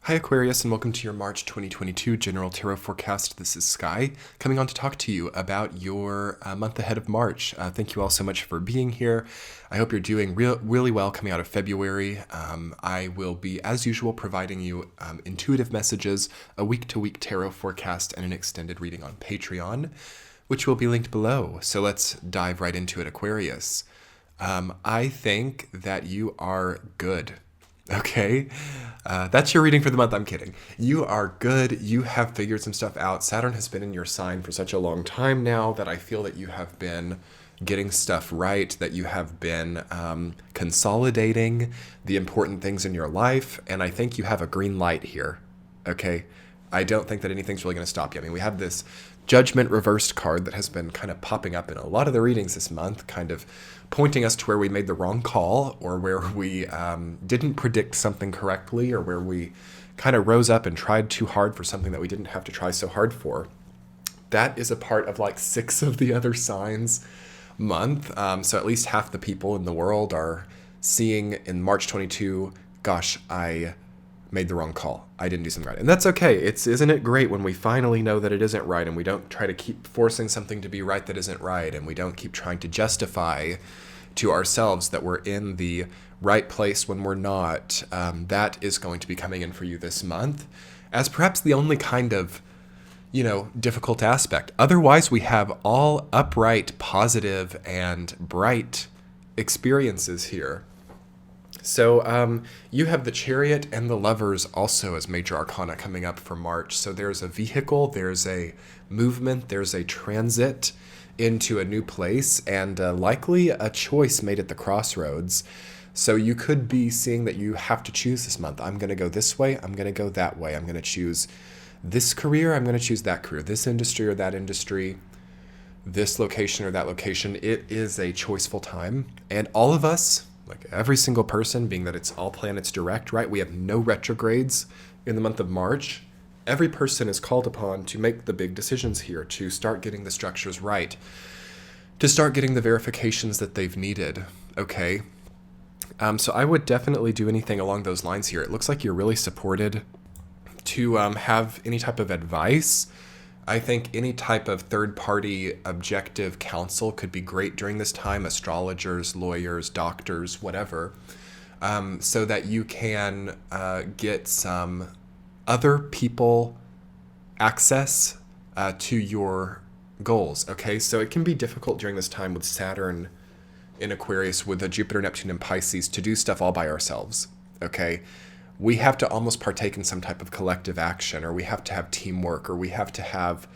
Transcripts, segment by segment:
Hi Aquarius, and welcome to your March 2022 General Tarot Forecast. This is Sky, coming on to talk to you about your month ahead of March. Thank you all so much for being here. I hope you're doing really well coming out of February. I will be, as usual, providing you intuitive messages, a week-to-week tarot forecast, and an extended reading on Patreon, which will be linked below. So let's dive right into it, Aquarius. I think that you are good. Okay, that's your reading for the month. I'm kidding. You are good. You have figured some stuff out. Saturn has been in your sign for such a long time now that I feel that you have been getting stuff right, that you have been consolidating the important things in your life, and I think you have a green light here. Okay, I don't think that anything's really going to stop you. I mean, we have this Judgment reversed card that has been kind of popping up in a lot of the readings this month, kind of pointing us to where we made the wrong call, or where we didn't predict something correctly, or where we kind of rose up and tried too hard for something that we didn't have to try so hard for. That is a part of like 6 of the other signs month. So at least half the people in the world are seeing in March 22, gosh, I made the wrong call. I didn't do something right. And that's okay. Isn't it great when we finally know that it isn't right, and we don't try to keep forcing something to be right that isn't right, and we don't keep trying to justify to ourselves that we're in the right place when we're not. That is going to be coming in for you this month as perhaps the only kind of, difficult aspect. Otherwise, we have all upright, positive, and bright experiences here. So you have the Chariot and the Lovers also as major arcana coming up for March. So there's a vehicle, there's a movement, there's a transit into a new place, and likely a choice made at the crossroads. So you could be seeing that you have to choose this month. I'm going to go this way, I'm going to go that way. I'm going to choose this career, I'm going to choose that career, this industry or that industry, this location or that location. It is a choiceful time, and all of us, like every single person, being that it's all planets direct, right? We have no retrogrades in the month of March. Every person is called upon to make the big decisions here, to start getting the structures right, to start getting the verifications that they've needed, okay? So I would definitely do anything along those lines here. It looks like you're really supported to have any type of advice. I think any type of third-party objective counsel could be great during this time, astrologers, lawyers, doctors, whatever, so that you can get some other people access to your goals, okay? So it can be difficult during this time with Saturn in Aquarius, with a Jupiter, Neptune, and Pisces, to do stuff all by ourselves, okay? We have to almost partake in some type of collective action, or we have to have teamwork, or we have to have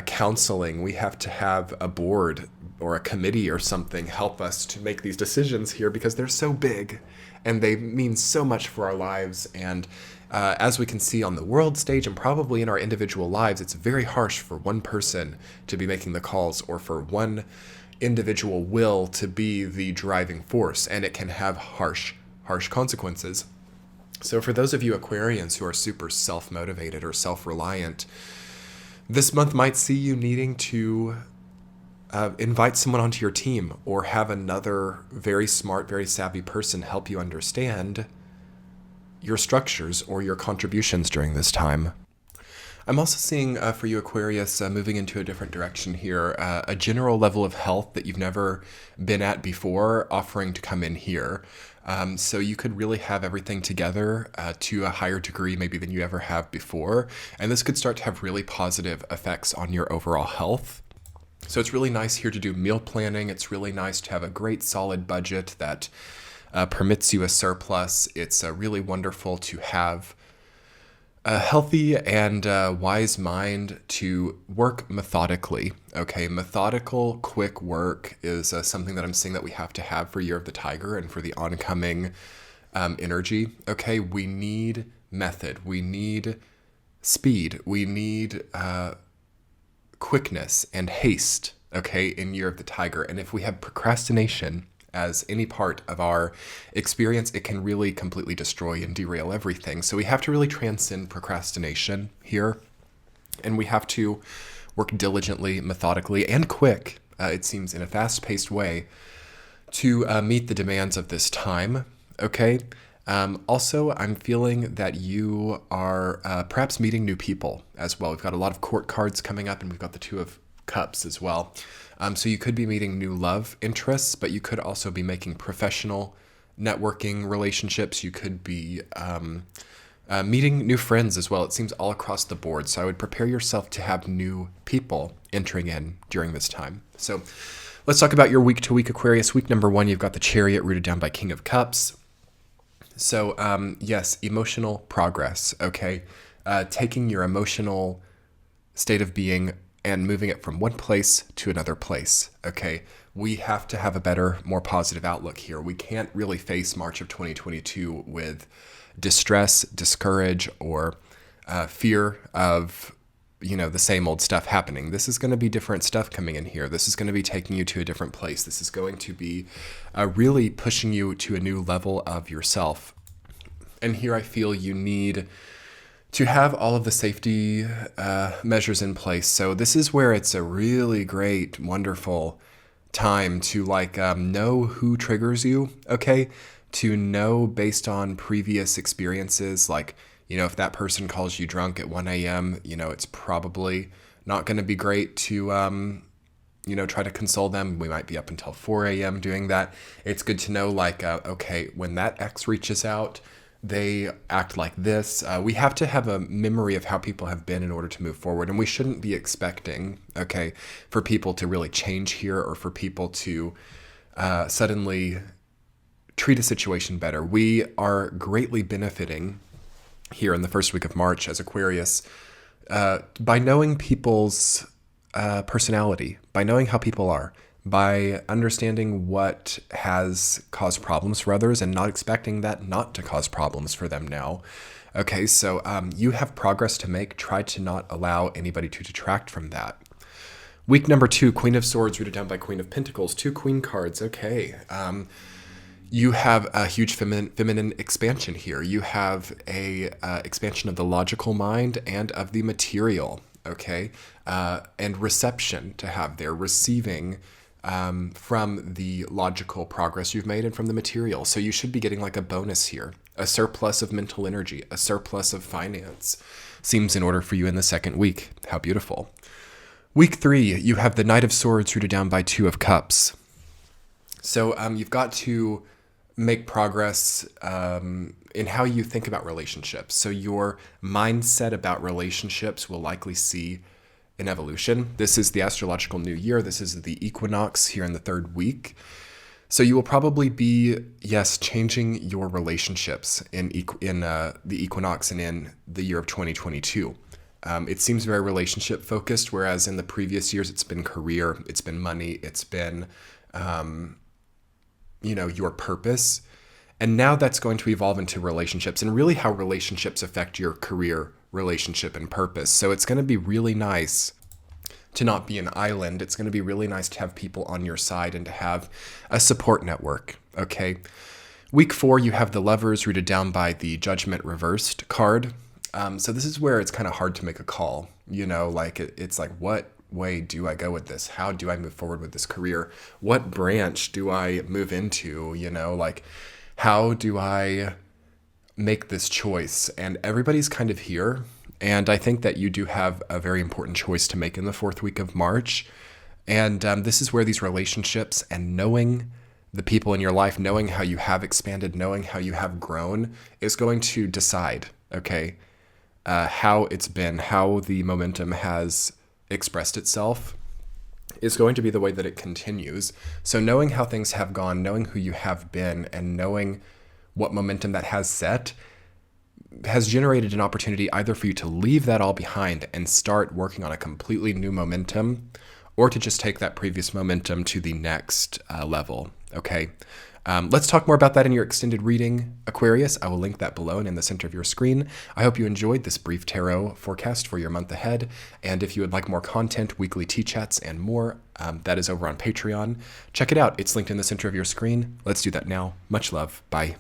counseling. We have to have a board or a committee or something help us to make these decisions here, because they're so big and they mean so much for our lives. And as we can see on the world stage and probably in our individual lives, it's very harsh for one person to be making the calls, or for one individual will to be the driving force, and it can have harsh consequences. So for those of you Aquarians who are super self-motivated or self-reliant, this month might see you needing to invite someone onto your team, or have another very smart, very savvy person help you understand your structures or your contributions during this time. I'm also seeing for you Aquarius moving into a different direction here, a general level of health that you've never been at before offering to come in here. So you could really have everything together to a higher degree maybe than you ever have before. And this could start to have really positive effects on your overall health. So it's really nice here to do meal planning. It's really nice to have a great solid budget that permits you a surplus. It's really wonderful to have a healthy and wise mind to work methodically. Okay, methodical, quick work is something that I'm seeing that we have to have for Year of the Tiger and for the oncoming energy. Okay, we need method, we need speed, we need quickness and haste, okay, in Year of the Tiger. And if we have procrastination as any part of our experience, it can really completely destroy and derail everything. So we have to really transcend procrastination here, and we have to work diligently, methodically, and quick, it seems in a fast-paced way, to meet the demands of this time, okay? Also, I'm feeling that you are perhaps meeting new people as well. We've got a lot of court cards coming up, and we've got the Two of Cups as well. So you could be meeting new love interests, but you could also be making professional networking relationships. You could be meeting new friends as well. It seems all across the board. So I would prepare yourself to have new people entering in during this time. So let's talk about your week-to-week Aquarius. Week number 1, you've got the Chariot rooted down by King of Cups. So yes, emotional progress, okay? Taking your emotional state of being and moving it from one place to another place, okay? We have to have a better, more positive outlook here. We can't really face March of 2022 with distress, discourage, or fear of, the same old stuff happening. This is going to be different stuff coming in here. This is going to be taking you to a different place. This is going to be really pushing you to a new level of yourself. And here I feel you need to have all of the safety measures in place. So this is where it's a really great, wonderful time to know who triggers you, okay? To know based on previous experiences, if that person calls you drunk at 1 a.m., it's probably not going to be great to, try to console them. We might be up until 4 a.m. doing that. It's good to know, okay, when that ex reaches out, they act like this. We have to have a memory of how people have been in order to move forward. And we shouldn't be expecting, okay, for people to really change here or for people to suddenly treat a situation better. We are greatly benefiting here in the first week of March as Aquarius by knowing people's personality, by knowing how people are, by understanding what has caused problems for others and not expecting that not to cause problems for them now. Okay, so you have progress to make. Try to not allow anybody to detract from that. Week number 2, Queen of Swords rooted down by Queen of Pentacles, 2 Queen cards. Okay. You have a huge feminine expansion here. You have a expansion of the logical mind and of the material, okay? And reception to have there, receiving from the logical progress you've made and from the material. So you should be getting a bonus here, a surplus of mental energy, a surplus of finance. Seems in order for you in the second week. How beautiful. Week 3, you have the Knight of Swords rooted down by 2 of Cups. So you've got to make progress in how you think about relationships. So your mindset about relationships will likely see an evolution. This is the astrological new year. This is the equinox here in the 3rd week. So you will probably be, yes, changing your relationships in the equinox and in the year of 2022. It seems very relationship focused, whereas in the previous years it's been career, it's been money, it's been your purpose. And now that's going to evolve into relationships and really how relationships affect your career, relationship, and purpose. So it's going to be really nice to not be an island. It's going to be really nice to have people on your side and to have a support network, okay? Week 4, you have the Lovers rooted down by the Judgment reversed card. So this is where it's kind of hard to make a call, it's like, what way do I go with this? How do I move forward with this career? What branch do I move into? How do I make this choice? And everybody's kind of here. And I think that you do have a very important choice to make in the 4th week of March. And this is where these relationships and knowing the people in your life, knowing how you have expanded, knowing how you have grown is going to decide, okay, how it's been, how the momentum has expressed itself is going to be the way that it continues. So knowing how things have gone, knowing who you have been, and knowing what momentum that has set has generated an opportunity either for you to leave that all behind and start working on a completely new momentum, or to just take that previous momentum to the next level, okay? Let's talk more about that in your extended reading, Aquarius. I will link that below and in the center of your screen. I hope you enjoyed this brief tarot forecast for your month ahead. And if you would like more content, weekly tea chats, and more, that is over on Patreon. Check it out. It's linked in the center of your screen. Let's do that now. Much love. Bye.